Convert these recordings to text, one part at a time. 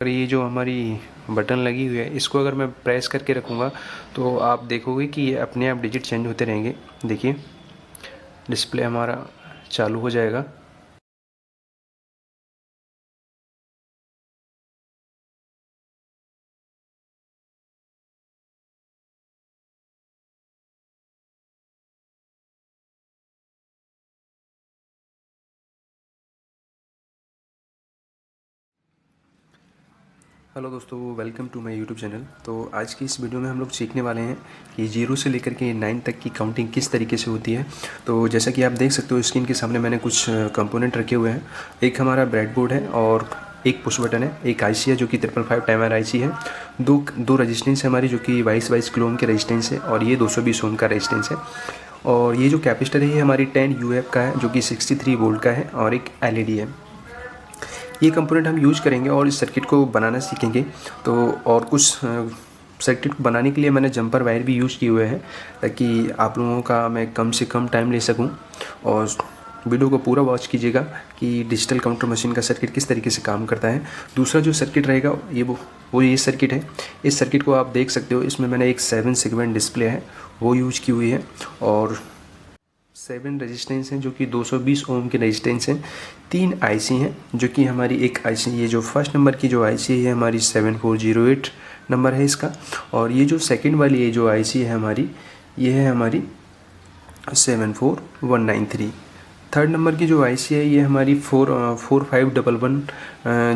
और ये जो हमारी बटन लगी हुई है, इसको अगर मैं प्रेस करके रखूँगा तो आप देखोगे कि ये अपने आप डिजिट चेंज होते रहेंगे। देखिए डिस्प्ले हमारा चालू हो जाएगा। हेलो दोस्तों, welcome to my YouTube channel. तो आज की इस वीडियो में हम लोग सीखने वाले हैं कि 0 से लेकर के 9 तक की काउंटिंग किस तरीके से होती है। तो जैसा कि आप देख सकते हो स्क्रीन के सामने मैंने कुछ कंपोनेंट रखे हुए हैं। एक हमारा ब्रेडबोर्ड है और एक पुश बटन है, एक आईसी है जो कि 555 टाइमर आईसी है, दो रजिस्टेंस है हमारी जो कि 22 किलो ओम के रजिस्टेंस है और ये 220 ओम का रजिस्टेंस है। और ये जो कैपेसिटर है ये हमारी 10 UF का है जो कि 63 वोल्ट का है और एक LED है। ये कंपोनेंट हम यूज करेंगे और इस सर्किट को बनाना सीखेंगे। तो और कुछ सर्किट को बनाने के लिए मैंने जंपर वायर भी यूज़ किए हुए हैं ताकि आप लोगों का मैं कम से कम टाइम ले सकूं। और वीडियो को पूरा वॉच कीजिएगा कि डिजिटल काउंटर मशीन का सर्किट किस तरीके से काम करता है। दूसरा जो सर्किट रहेगा वो ये सर्किट है। इस सर्किट को आप देख सकते हो, इसमें मैंने एक 7 सेगमेंट डिस्प्ले है वो यूज की हुई है और 7 रेजिस्टेंस हैं जो कि 220 ओम के रेजिस्टेंस हैं। 3 आईसी हैं जो कि हमारी एक आईसी, ये जो फर्स्ट नंबर की जो आईसी है हमारी 7408 नंबर है इसका। और ये जो सेकंड वाली ये जो आईसी है हमारी, ये है हमारी 74193। थर्ड नंबर की जो आईसी है ये हमारी 4511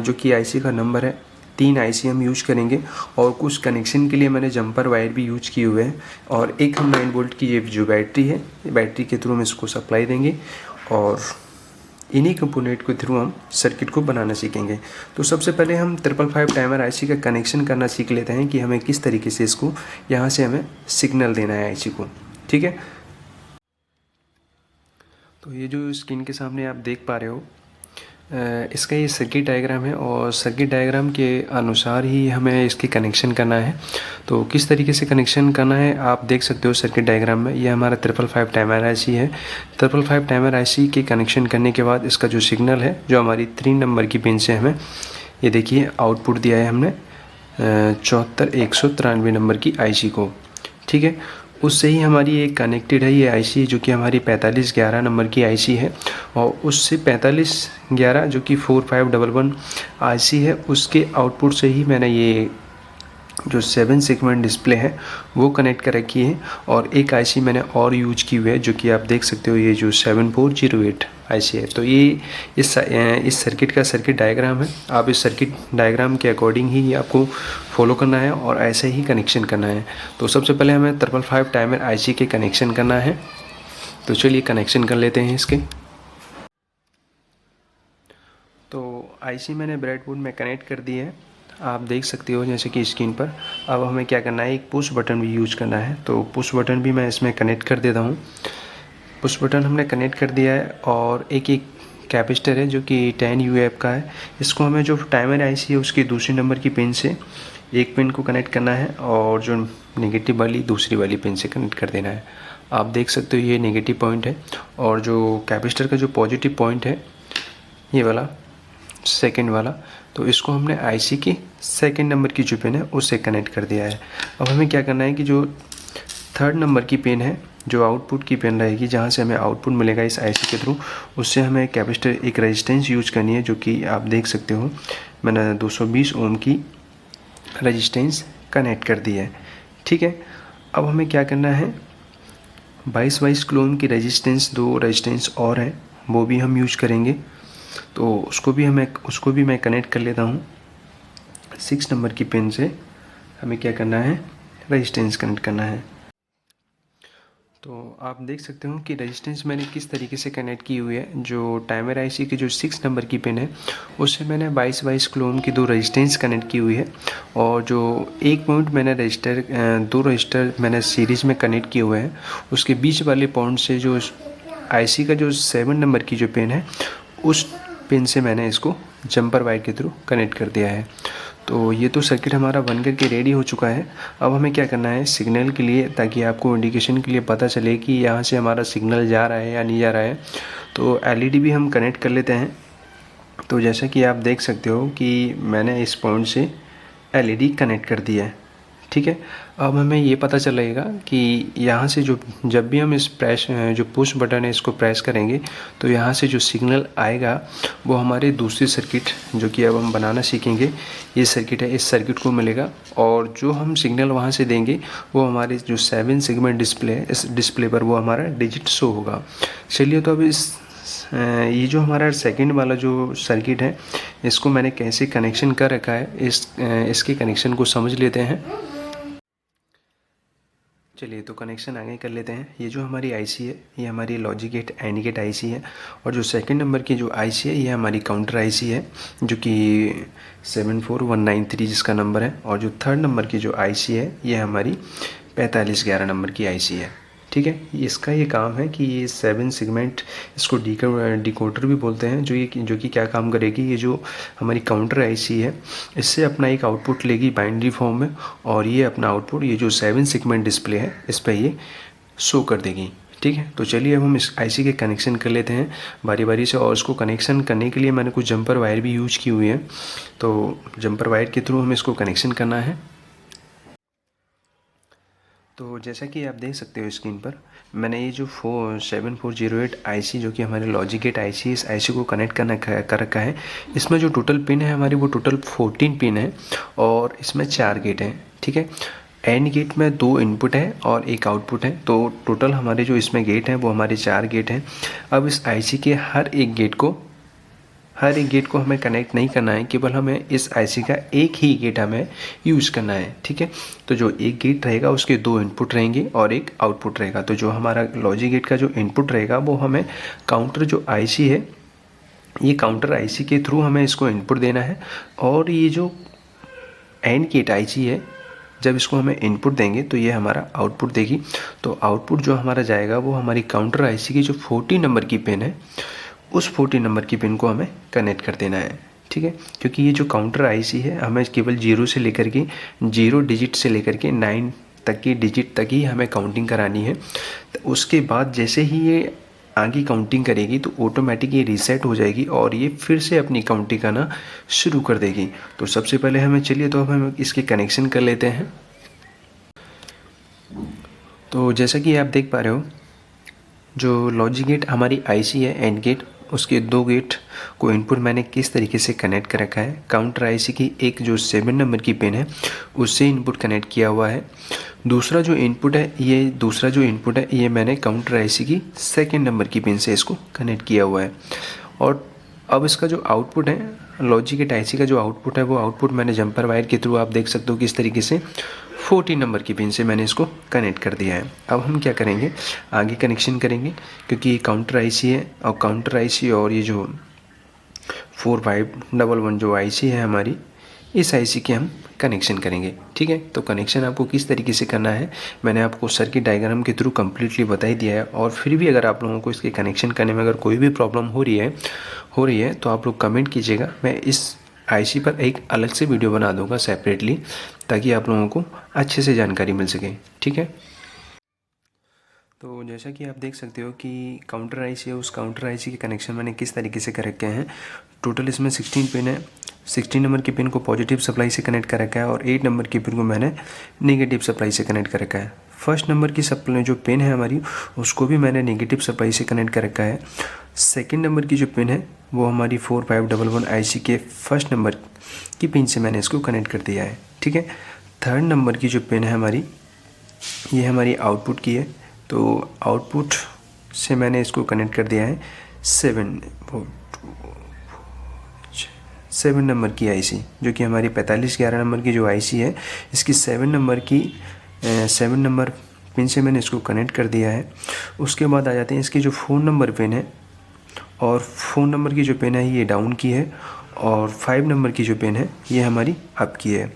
जो कि आईसी का नंबर है। 3 आईसी हम यूज करेंगे और कुछ कनेक्शन के लिए मैंने जंपर वायर भी यूज किए हुए हैं। और एक हम 9 वोल्ट की ये जो बैटरी है, बैटरी के थ्रू हम इसको सप्लाई देंगे और इन्हीं कंपोनेंट के थ्रू हम सर्किट को बनाना सीखेंगे। तो सबसे पहले हम 555 टाइमर आईसी का कनेक्शन करना सीख लेते हैं कि हमें किस तरीके से इसको यहाँ से हमें सिग्नल देना है आईसी को। ठीक है, तो ये जो स्क्रीन के सामने आप देख पा रहे हो इसका ये सर्किट डायग्राम है और सर्किट डायग्राम के अनुसार ही हमें इसकी कनेक्शन करना है। तो किस तरीके से कनेक्शन करना है आप देख सकते हो सर्किट डायग्राम में। ये हमारा 555 टाइमर आईसी है। 555 टाइमर आईसी के कनेक्शन करने के बाद इसका जो सिग्नल है जो हमारी 3 नंबर की पिन से हमें, ये देखिए आउटपुट दिया है हमने 74193 नंबर की आईसी को। ठीक है, उससे ही हमारी एक कनेक्टेड है ये आईसी जो कि हमारी 4511 नंबर की आईसी है। और उससे 4511 जो कि 4511 आईसी है उसके आउटपुट से ही मैंने ये जो 7 सेगमेंट डिस्प्ले है वो कनेक्ट कर रखी है। और एक आईसी मैंने और यूज की हुई है जो कि आप देख सकते हो, ये जो 7408 आईसी है। तो ये इस सर्किट का सर्किट डायग्राम है। आप इस सर्किट डायग्राम के अकॉर्डिंग ही आपको फॉलो करना है और ऐसे ही कनेक्शन करना है। तो सबसे पहले हमें 555 टाइमर आईसी के कनेक्शन करना है। तो चलिए कनेक्शन कर लेते हैं इसके। तो आईसी मैंने ब्रेडबोर्ड में कनेक्ट कर दी है, आप देख सकते हो जैसे कि स्क्रीन पर। अब हमें क्या करना है, एक पुश बटन भी यूज करना है। तो पुश बटन भी मैं इसमें कनेक्ट कर देता हूँ। पुश बटन हमने कनेक्ट कर दिया है और एक कैपेसिटर है जो कि 10 UF का है। इसको हमें जो टाइमर आईसी है उसकी दूसरी नंबर की पिन से एक पिन को कनेक्ट करना है और जो नेगेटिव वाली दूसरी वाली पिन से कनेक्ट कर देना है। आप देख सकते हो ये नेगेटिव पॉइंट है और जो कैपेसिटर का जो पॉजिटिव पॉइंट है ये वाला सेकंड वाला, तो इसको हमने आईसी की सेकंड नंबर की जो पिन है उससे कनेक्ट कर दिया है। अब हमें क्या करना है कि जो थर्ड नंबर की पिन है, जो आउटपुट की पिन रहेगी जहाँ से हमें आउटपुट मिलेगा इस आईसी के थ्रू, उससे हमें कैपेसिटर एक रेजिस्टेंस यूज करनी है जो कि आप देख सकते हो मैंने 220 ओम की रेजिस्टेंस कनेक्ट कर दी है। ठीक है, अब हमें क्या करना है, 22 किलो ओम की रेजिस्टेंस, 2 रेजिस्टेंस और है वो भी हम यूज करेंगे। तो उसको भी मैं कनेक्ट कर लेता हूँ 6 नंबर की पिन से। हमें क्या करना है, रेजिस्टेंस कनेक्ट करना है। तो आप देख सकते हो कि रेजिस्टेंस मैंने किस तरीके से कनेक्ट की हुई है। जो टाइमर आईसी की जो 6 नंबर की पिन है उससे मैंने 22 किलो ओम की 2 रेजिस्टेंस कनेक्ट की हुई है। और जो एक पॉइंट मैंने दो रजिस्टर मैंने सीरीज़ में कनेक्ट किए हुए हैं, उसके बीच वाले पॉइंट से जो आईसी का जो 7 नंबर की जो पिन है उस पिन से मैंने इसको जंपर वायर के थ्रू कनेक्ट कर दिया है। तो ये तो सर्किट हमारा बन कर के रेडी हो चुका है। अब हमें क्या करना है सिग्नल के लिए, ताकि आपको इंडिकेशन के लिए पता चले कि यहाँ से हमारा सिग्नल जा रहा है या नहीं जा रहा है, तो एलईडी भी हम कनेक्ट कर लेते हैं। तो जैसा कि आप देख सकते हो कि मैंने इस पॉइंट से एलईडी कनेक्ट कर दिया है, ठीक है। अब हमें ये पता चलेगा कि यहाँ से जो जब भी हम इस जो पुश बटन है इसको प्रेस करेंगे तो यहाँ से जो सिग्नल आएगा वो हमारे दूसरी सर्किट जो कि अब हम बनाना सीखेंगे, ये सर्किट है, इस सर्किट को मिलेगा। और जो हम सिग्नल वहाँ से देंगे वो हमारे जो 7 सेगमेंट डिस्प्ले है, इस डिस्प्ले पर वो हमारा डिजिट शो होगा। चलिए, तो अब ये जो हमारा सेकंड वाला जो सर्किट है इसको मैंने कैसे कनेक्शन कर रखा है, इसके कनेक्शन को समझ लेते हैं। चलिए, तो कनेक्शन आगे कर लेते हैं। ये जो हमारी आईसी है ये हमारी logic gate and gate IC है, और जो सेकंड नंबर की जो आईसी है ये हमारी काउंटर आईसी है जो कि 74193 जिसका नंबर है। और जो थर्ड नंबर की जो आईसी है ये हमारी 4511 नंबर की आईसी है, ठीक है। इसका ये काम है कि ये 7 सेगमेंट, इसको डिकोडर भी बोलते हैं, जो कि क्या काम करेगी, ये जो हमारी काउंटर आईसी है इससे अपना एक आउटपुट लेगी बाइनरी फॉर्म में, और ये अपना आउटपुट ये जो 7 सेगमेंट डिस्प्ले है इस पर ये शो कर देगी, ठीक है। तो चलिए अब हम इस आईसी के कनेक्शन कर लेते हैं बारी बारी से। और इसको कनेक्शन करने के लिए मैंने कुछ जंपर वायर भी यूज की हुई है, तो जंपर वायर के थ्रू हमें इसको कनेक्शन करना है। तो जैसा कि आप देख सकते हो स्क्रीन पर, मैंने ये जो 7408 आईसी जो कि हमारे लॉजिक गेट आईसी, इस आईसी को कनेक्ट कर रखा है। इसमें जो टोटल पिन है हमारी वो टोटल 14 पिन है, और इसमें 4 गेट हैं, ठीक है। एंड गेट में 2 इनपुट है और 1 आउटपुट है, तो टोटल हमारे जो इसमें गेट हैं वो हमारे 4 गेट हैं। अब इस आईसी के हर एक गेट को हमें कनेक्ट नहीं करना है, केवल हमें इस आईसी का एक ही गेट हमें यूज़ करना है, ठीक है। तो जो एक गेट रहेगा उसके 2 इनपुट रहेंगे और 1 आउटपुट रहेगा। तो जो हमारा लॉजिक गेट का जो इनपुट रहेगा वो हमें काउंटर जो आईसी है, ये काउंटर आईसी के थ्रू हमें इसको इनपुट देना है। और ये जो एंड गेट आईसी है, जब इसको हमें इनपुट देंगे तो ये हमारा आउटपुट देगी। तो आउटपुट जो हमारा जाएगा वो हमारी काउंटर आईसी की जो 40 नंबर की पिन है उस 40 नंबर की पिन को हमें कनेक्ट कर देना है, ठीक है। क्योंकि ये जो काउंटर आईसी है हमें केवल 0 डिजिट से लेकर के 9 तक की डिजिट तक ही हमें काउंटिंग करानी है। तो उसके बाद जैसे ही ये आगे काउंटिंग करेगी तो ऑटोमेटिक ये रीसेट हो जाएगी और ये फिर से अपनी काउंटिंग करना शुरू कर देगी। तो सबसे पहले हमें चलिए तो हम इसके कनेक्शन कर लेते हैं। तो जैसा कि आप देख पा रहे हो, जो लॉजिक गेट हमारी आईसी है एंड गेट, उसके 2 गेट को इनपुट मैंने किस तरीके से कनेक्ट कर रखा है। काउंटर आईसी की एक जो 7 नंबर की पिन है उससे इनपुट कनेक्ट किया हुआ है। दूसरा जो इनपुट है ये मैंने काउंटर आईसी की 2nd नंबर की पिन से इसको कनेक्ट किया हुआ है। और अब इसका जो आउटपुट है, लॉजिक गेट आईसी का जो आउटपुट है वो आउटपुट मैंने जंपर वायर के थ्रू आप देख सकते हो किस तरीके से 14 नंबर की पिन से मैंने इसको कनेक्ट कर दिया है। अब हम क्या करेंगे, आगे कनेक्शन करेंगे, क्योंकि ये काउंटर आईसी है और काउंटर आईसी और ये जो 4511 जो आईसी है हमारी, इस आईसी के हम कनेक्शन करेंगे, ठीक है। तो कनेक्शन आपको किस तरीके से करना है मैंने आपको सर्किट डायग्राम के थ्रू कम्प्लीटली बता ही दिया है। और फिर भी अगर आप लोगों को इसके कनेक्शन करने में अगर कोई भी प्रॉब्लम हो रही है तो आप लोग कमेंट कीजिएगा। मैं इस आईसी पर एक अलग से वीडियो बना दूंगा सेपरेटली, ताकि आप लोगों को अच्छे से जानकारी मिल सके, ठीक है। तो जैसा कि आप देख सकते हो कि काउंटर आईसी है, उस काउंटर आईसी के कनेक्शन मैंने किस तरीके से कर रखे हैं। टोटल इसमें 16 पिन है। 16 नंबर की पिन को पॉजिटिव सप्लाई से कनेक्ट कर रखा है और 8 नंबर की पिन को मैंने नेगेटिव सप्लाई से कनेक्ट कर रखा है। फर्स्ट नंबर की सप्लाई जो पिन है हमारी उसको भी मैंने नेगेटिव सप्लाई से कनेक्ट कर रखा है। सेकंड नंबर की जो पिन है वो हमारी 4511 आईसी के फर्स्ट नंबर की पिन से मैंने इसको कनेक्ट कर दिया है, ठीक है। थर्ड नंबर की जो पिन है हमारी, ये हमारी आउटपुट की है, तो आउटपुट से मैंने इसको कनेक्ट कर दिया है 7 नंबर की आईसी, जो कि हमारी 4511 नंबर की जो आईसी है, इसकी 7 नंबर पिन से मैंने इसको कनेक्ट कर दिया है। उसके बाद आ जाते हैं इसकी जो 4 नंबर पिन है, और 4 नंबर की जो पिन है ये डाउन की है, और 5 नंबर की जो पिन है ये हमारी अप की है।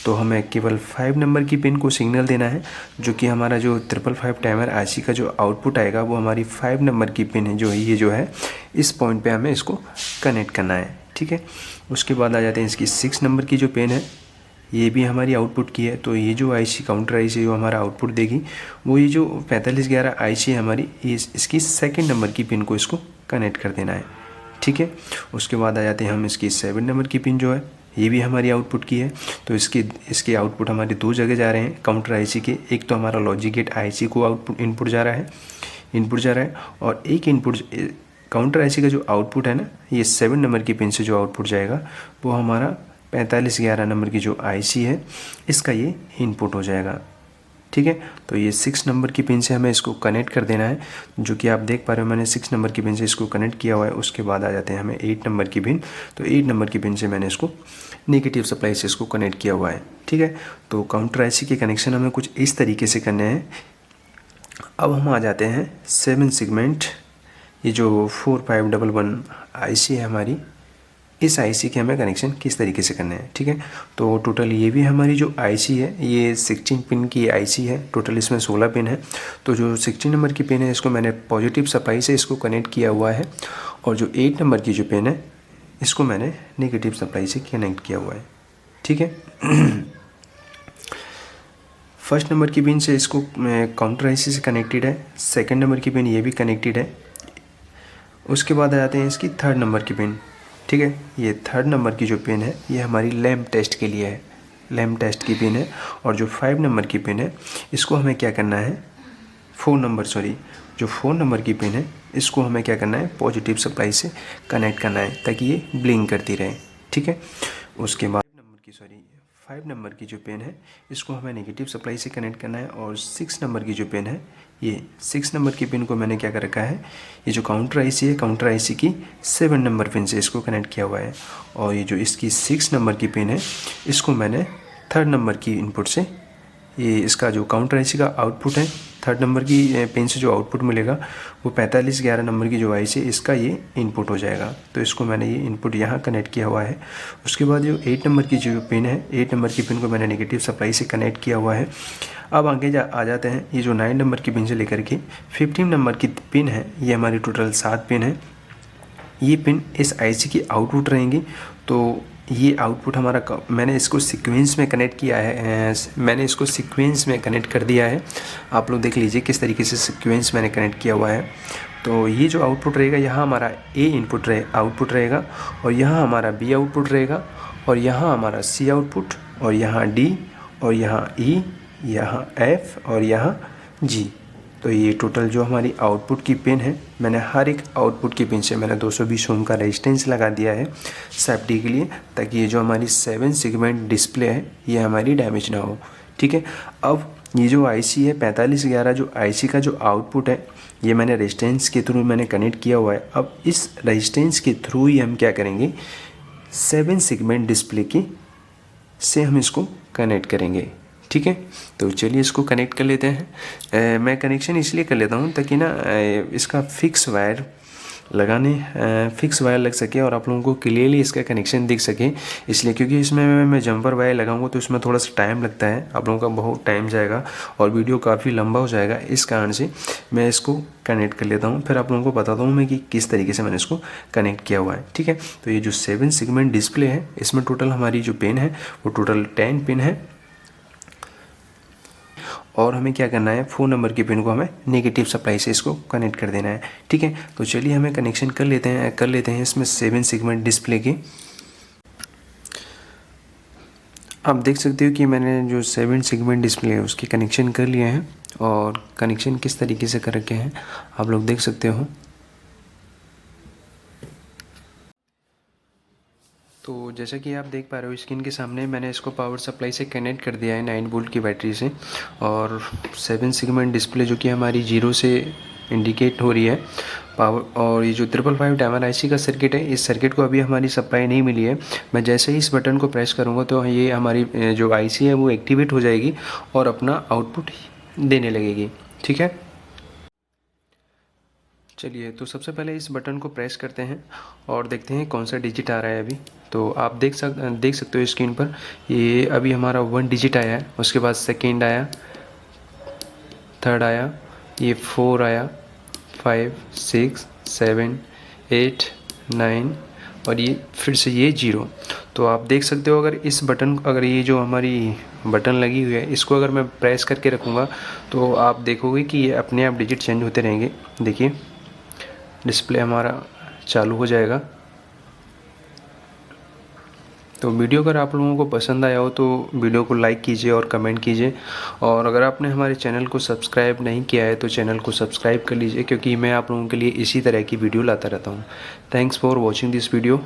तो हमें केवल 5 नंबर की पिन को सिग्नल देना है, जो कि हमारा जो 555 टाइमर आईसी का जो आउटपुट आएगा वो हमारी 5 नंबर की पिन है, ये जो है इस पॉइंट पे हमें इसको कनेक्ट करना है, ठीक है। उसके बाद आ जाते हैं इसकी 6 नंबर की जो पिन है, ये भी हमारी आउटपुट की है। तो ये जो आईसी काउंटर आईसी जो हमारा आउटपुट देगी वो ये जो 4511 आईसी है हमारी, इसकी 2nd नंबर की पिन को इसको कनेक्ट कर देना है, ठीक है। उसके बाद आ जाते हैं हम इसकी 7 नंबर की पिन जो है, ये भी हमारी आउटपुट की है। तो इसके आउटपुट हमारे दो जगह जा रहे हैं काउंटर आईसी के। एक तो हमारा लॉजिक गेट आईसी को इनपुट जा रहा है, और एक इनपुट काउंटर आईसी का जो आउटपुट है ना, ये 7 नंबर की पिन से जो आउटपुट जाएगा वो हमारा 4511 नंबर की जो आईसी है, इसका ये इनपुट हो जाएगा। ठीक है। तो ये 6 नंबर की पिन से हमें इसको कनेक्ट कर देना है, जो कि आप देख पा रहे हो मैंने 6 नंबर की पिन से इसको कनेक्ट किया हुआ है। उसके बाद आ जाते हैं हमें 8 नंबर की पिन। तो 8 नंबर की पिन से मैंने इसको नेगेटिव सप्लाई से इसको कनेक्ट किया हुआ है। ठीक है। तो काउंटर आईसी के कनेक्शन हमें कुछ इस तरीके से करने हैं। अब हम आ जाते हैं 7 सेगमेंट, ये जो 4511 आईसी है हमारी, इस आईसी के हमें कनेक्शन किस तरीके से करने हैं। ठीक है। तो टोटल ये भी हमारी जो आईसी है ये 16 पिन की आईसी है। टोटल इसमें 16 पिन है। तो जो 16 नंबर की पिन है इसको मैंने पॉजिटिव सप्लाई से इसको कनेक्ट किया हुआ है, और जो 8 नंबर की जो पिन है इसको मैंने नेगेटिव सप्लाई से कनेक्ट किया हुआ है। ठीक है। फर्स्ट नंबर की पिन से इसको काउंटर आईसी से कनेक्टेड है। सेकंड नंबर की पिन ये भी कनेक्टेड है। उसके बाद आ जाते हैं इसकी 3rd नंबर की पिन। ठीक है। ये 3rd नंबर की जो पिन है ये हमारी लैंप टेस्ट के लिए है, लैंप टेस्ट की पिन है। और जो 5 नंबर की पिन है इसको हमें क्या करना है, 4 नंबर की पिन है इसको हमें क्या करना है, पॉजिटिव सप्लाई से कनेक्ट करना है ताकि ये ब्लिंक करती रहे। ठीक है। उसके बाद 5 नंबर की जो पिन है इसको हमें नेगेटिव सप्लाई से कनेक्ट करना है। और 6 नंबर की जो पिन है, ये 6 नंबर की पिन को मैंने क्या कर रखा है, ये जो काउंटर आईसी है, काउंटर आईसी की 7 नंबर पिन से इसको कनेक्ट किया हुआ है। और ये जो इसकी 6 नंबर की पिन है इसको मैंने 3rd नंबर की इनपुट से, ये इसका जो काउंटर आईसी का आउटपुट है 3rd नंबर की पिन से जो आउटपुट मिलेगा वो 4511 नंबर की जो आईसी है इसका ये इनपुट हो जाएगा। तो इसको मैंने ये इनपुट यहाँ कनेक्ट किया हुआ है। उसके बाद जो 8 नंबर की जो पिन है, 8 नंबर की पिन को मैंने नेगेटिव सप्लाई से कनेक्ट किया हुआ है। अब आगे आ जाते हैं, ये जो 9 नंबर की पिन से लेकर के 15 नंबर की पिन है, ये हमारी टोटल 7 पिन है। ये पिन इस आईसी की आउटपुट रहेंगी। तो ये आउटपुट हमारा मैंने इसको सीक्वेंस में कनेक्ट किया है, मैंने इसको सीक्वेंस में कनेक्ट कर दिया है। आप लोग देख लीजिए किस तरीके से सीक्वेंस मैंने कनेक्ट किया हुआ है। तो ये जो आउटपुट रहेगा यहाँ हमारा ए आउटपुट रहेगा, और यहाँ हमारा बी आउटपुट रहेगा, और यहाँ हमारा सी आउटपुट, और यहाँ डी, और यहाँ ई, यहाँ एफ, और यहाँ जी। तो ये टोटल जो हमारी आउटपुट की पिन है, मैंने हर एक आउटपुट की पिन से मैंने 220 ओम का रेजिस्टेंस लगा दिया है सेफ्टी के लिए, ताकि ये जो हमारी 7 सेगमेंट डिस्प्ले है ये हमारी डैमेज ना हो। ठीक है। अब ये जो आईसी है 4511, जो आईसी का जो आउटपुट है ये मैंने रेजिस्टेंस के थ्रू मैंने कनेक्ट किया हुआ है। अब इस रेजिस्टेंस के थ्रू ही हम क्या करेंगे, 7 सेगमेंट डिस्प्ले की से हम इसको कनेक्ट करेंगे। ठीक है। तो चलिए इसको कनेक्ट कर लेते हैं। मैं कनेक्शन इसलिए कर लेता हूँ ताकि ना इसका फिक्स वायर लग सके और आप लोगों को क्लियरली इसका कनेक्शन दिख सके, इसलिए क्योंकि इसमें मैं जंपर वायर लगाऊंगा तो इसमें थोड़ा सा टाइम लगता है, आप लोगों का बहुत टाइम जाएगा और वीडियो काफ़ी लंबा हो जाएगा। इस कारण से मैं इसको कनेक्ट कर लेता हूँ, फिर आप लोगों को बताता हूँ मैं कि किस तरीके से मैंने इसको कनेक्ट किया हुआ है। ठीक है। तो ये जो 7 सेगमेंट डिस्प्ले है इसमें टोटल हमारी जो पिन है वो टोटल 10 पिन है, और हमें क्या करना है, 4 नंबर की पिन को हमें नेगेटिव सप्लाई से इसको कनेक्ट कर देना है। ठीक है। तो चलिए हमें कनेक्शन कर लेते हैं इसमें 7 सेगमेंट डिस्प्ले के। आप देख सकते हो कि मैंने जो 7 सेगमेंट डिस्प्ले है उसके कनेक्शन कर लिए हैं, और कनेक्शन किस तरीके से कर रखे हैं आप लोग देख सकते हो। तो जैसा कि आप देख पा रहे हो स्क्रीन के सामने, मैंने इसको पावर सप्लाई से कनेक्ट कर दिया है 9 वोल्ट की बैटरी से, और 7 सेगमेंट डिस्प्ले जो कि हमारी 0 से इंडिकेट हो रही है पावर। और ये जो 555 टाइमर आईसी का सर्किट है, इस सर्किट को अभी हमारी सप्लाई नहीं मिली है। मैं जैसे ही इस बटन को प्रेस करूँगा तो ये हमारी जो आईसी है वो एक्टिवेट हो जाएगी और अपना आउटपुट देने लगेगी। ठीक है। चलिए तो सबसे पहले इस बटन को प्रेस करते हैं और देखते हैं कौन सा डिजिट आ रहा है अभी। तो आप देख सकते हो स्क्रीन पर, ये अभी हमारा 1 डिजिट आया है, उसके बाद सेकेंड आया, थर्ड आया, ये 4 आया, 5, 6, 7, 8, 9, और ये फिर से ये 0। तो आप देख सकते हो अगर ये जो हमारी बटन लगी हुई है इसको अगर मैं प्रेस करके रखूँगा तो आप देखोगे कि ये अपने आप डिजिट चेंज होते रहेंगे। देखिए डिस्प्ले हमारा चालू हो जाएगा। तो वीडियो अगर आप लोगों को पसंद आया हो तो वीडियो को लाइक कीजिए और कमेंट कीजिए, और अगर आपने हमारे चैनल को सब्सक्राइब नहीं किया है तो चैनल को सब्सक्राइब कर लीजिए, क्योंकि मैं आप लोगों के लिए इसी तरह की वीडियो लाता रहता हूँ। Thanks for watching this video.